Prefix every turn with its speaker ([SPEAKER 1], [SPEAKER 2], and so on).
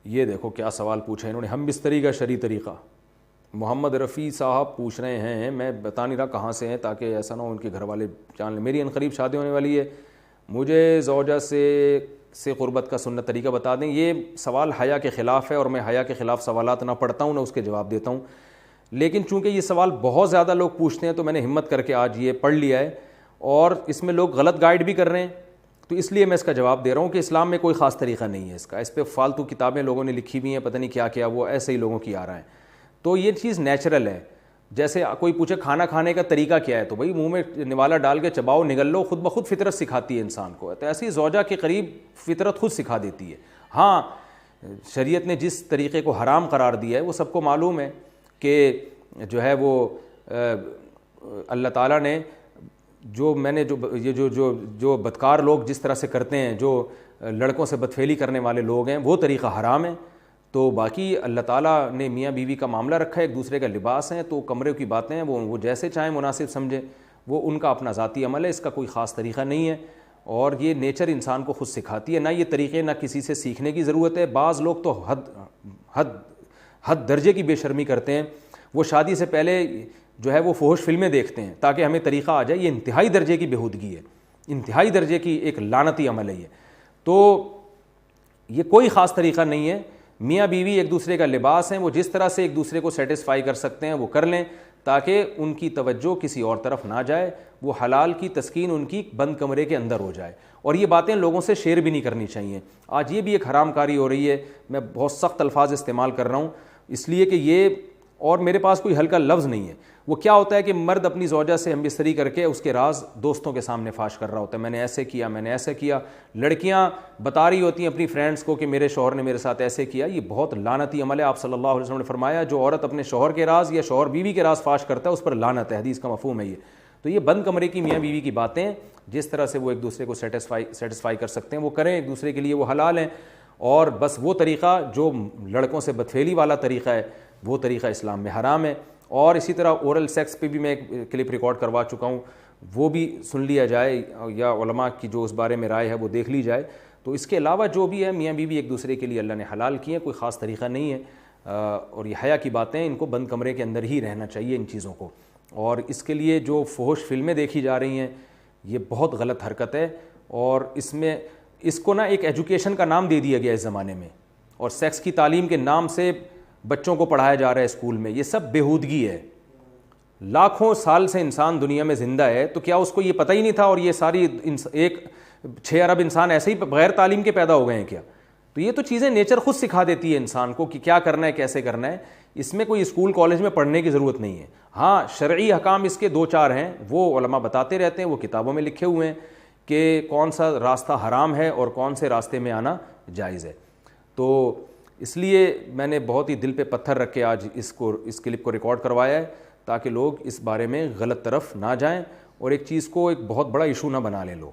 [SPEAKER 1] یہ دیکھو کیا سوال پوچھا انہوں نے، ہم بستری کا شرعی طریقہ. محمد رفیع صاحب پوچھ رہے ہیں، میں بتا نہیں رہا کہاں سے ہیں تاکہ ایسا نہ ہو ان کے گھر والے جان لیں. میری عنقریب شادی ہونے والی ہے، مجھے زوجہ سے قربت کا سنت طریقہ بتا دیں. یہ سوال حیا کے خلاف ہے اور میں حیا کے خلاف سوالات نہ پڑھتا ہوں نہ اس کے جواب دیتا ہوں، لیکن چونکہ یہ سوال بہت زیادہ لوگ پوچھتے ہیں تو میں نے ہمت کر کے آج یہ پڑھ لیا ہے، اور اس میں لوگ غلط گائیڈ بھی کر رہے ہیں، تو اس لیے میں اس کا جواب دے رہا ہوں کہ اسلام میں کوئی خاص طریقہ نہیں ہے اس کا. اس پہ فالتو کتابیں لوگوں نے لکھی ہوئی ہیں، پتہ نہیں کیا کیا، وہ ایسے ہی لوگوں کی آ رہا ہے. تو یہ چیز نیچرل ہے. جیسے کوئی پوچھے کھانا کھانے کا طریقہ کیا ہے، تو بھائی منہ میں نوالا ڈال کے چباؤ نگل لو، خود بخود فطرت سکھاتی ہے انسان کو. تو ایسی زوجہ کے قریب فطرت خود سکھا دیتی ہے. ہاں شریعت نے جس طریقے کو حرام قرار دیا ہے وہ سب کو معلوم ہے کہ جو ہے وہ اللہ تعالیٰ نے جو بدکار لوگ جس طرح سے کرتے ہیں، جو لڑکوں سے بدفعلی کرنے والے لوگ ہیں، وہ طریقہ حرام ہے. تو باقی اللہ تعالیٰ نے میاں بیوی کا معاملہ رکھا ہے، ایک دوسرے کا لباس ہیں، تو کمرے کی باتیں ہیں وہ جیسے چاہیں مناسب سمجھیں، وہ ان کا اپنا ذاتی عمل ہے، اس کا کوئی خاص طریقہ نہیں ہے. اور یہ نیچر انسان کو خود سکھاتی ہے، نہ یہ طریقے نہ کسی سے سیکھنے کی ضرورت ہے. بعض لوگ تو حد درجے کی بے شرمی کرتے ہیں، وہ شادی سے پہلے جو ہے وہ فحش فلمیں دیکھتے ہیں تاکہ ہمیں طریقہ آ جائے. یہ انتہائی درجے کی بےہودگی ہے، انتہائی درجے کی ایک لعنتی عمل ہے یہ. تو یہ کوئی خاص طریقہ نہیں ہے. میاں بیوی ایک دوسرے کا لباس ہیں، وہ جس طرح سے ایک دوسرے کو سیٹسفائی کر سکتے ہیں وہ کر لیں تاکہ ان کی توجہ کسی اور طرف نہ جائے، وہ حلال کی تسکین ان کی بند کمرے کے اندر ہو جائے. اور یہ باتیں لوگوں سے شیئر بھی نہیں کرنی چاہیے. آج یہ بھی ایک حرام کاری ہو رہی ہے، میں بہت سخت الفاظ استعمال کر رہا ہوں اس لیے کہ یہ، اور میرے پاس کوئی ہلکا لفظ نہیں ہے. وہ کیا ہوتا ہے کہ مرد اپنی زوجہ سے ہم بستری کر کے اس کے راز دوستوں کے سامنے فاش کر رہا ہوتا ہے، میں نے ایسے کیا، میں نے ایسے کیا. لڑکیاں بتا رہی ہوتی ہیں اپنی فرینڈس کو کہ میرے شوہر نے میرے ساتھ ایسے کیا. یہ بہت لعنتی عمل ہے. آپ صلی اللہ علیہ وسلم نے فرمایا جو عورت اپنے شوہر کے راز یا شوہر بیوی کے راز فاش کرتا ہے اس پر لعنت ہے، حدیث کا مفہوم ہے یہ. تو یہ بند کمرے کی میاں بیوی کی باتیں، جس طرح سے وہ ایک دوسرے کو سیٹسفائی کر سکتے ہیں وہ کریں، ایک دوسرے کے لیے وہ حلال ہیں. اور بس وہ طریقہ جو لڑکوں سے بدفعلی والا طریقہ ہے وہ طریقہ اسلام میں حرام ہے. اور اسی طرح اورل سیکس پہ بھی میں ایک کلپ ریکارڈ کروا چکا ہوں، وہ بھی سن لیا جائے، یا علماء کی جو اس بارے میں رائے ہے وہ دیکھ لی جائے. تو اس کے علاوہ جو بھی ہے میاں بیوی ایک دوسرے کے لیے اللہ نے حلال کیے ہیں، کوئی خاص طریقہ نہیں ہے. اور یہ حیا کی باتیں، ان کو بند کمرے کے اندر ہی رہنا چاہیے ان چیزوں کو. اور اس کے لیے جو فحش فلمیں دیکھی جا رہی ہیں یہ بہت غلط حرکت ہے. اور اس کو نا ایک ایجوکیشن کا نام دے دیا گیا اس زمانے میں، اور سیکس کی تعلیم کے نام سے بچوں کو پڑھایا جا رہا ہے اسکول میں. یہ سب بےہودگی ہے. لاکھوں سال سے انسان دنیا میں زندہ ہے، تو کیا اس کو یہ پتہ ہی نہیں تھا اور یہ ساری ایک 6 ارب انسان ایسے ہی بغیر تعلیم کے پیدا ہو گئے ہیں کیا؟ تو یہ تو چیزیں نیچر خود سکھا دیتی ہے انسان کو کہ کیا کرنا ہے، کیسے کرنا ہے. اس میں کوئی اسکول کالج میں پڑھنے کی ضرورت نہیں ہے. ہاں شرعی احکام اس کے 2-4 ہیں، وہ علماء بتاتے رہتے ہیں، وہ کتابوں میں لکھے ہوئے ہیں کہ کون سا راستہ حرام ہے اور کون سے راستے میں آنا جائز ہے. تو اس لیے میں نے بہت ہی دل پہ پتھر رکھ کے آج اس کلپ کو ریکارڈ کروایا ہے تاکہ لوگ اس بارے میں غلط طرف نہ جائیں اور ایک چیز کو ایک بہت بڑا ایشو نہ بنا لیں لوگ.